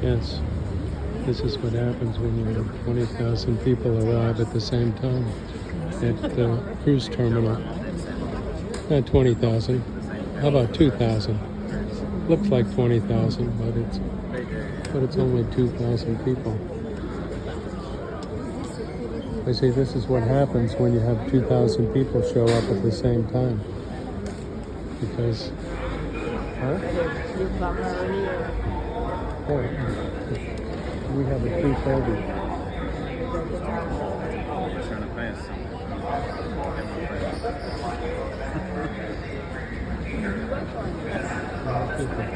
Yes, this is what happens when you have 20,000 people arrive at the same time at the cruise terminal. Not 20,000. How about 2,000? Looks like 20,000, but it's only 2,000 people. I say this is what happens when you have 2,000 people show up at the same time. Because, huh? Yeah, we have a 3:30. Trying to pass something.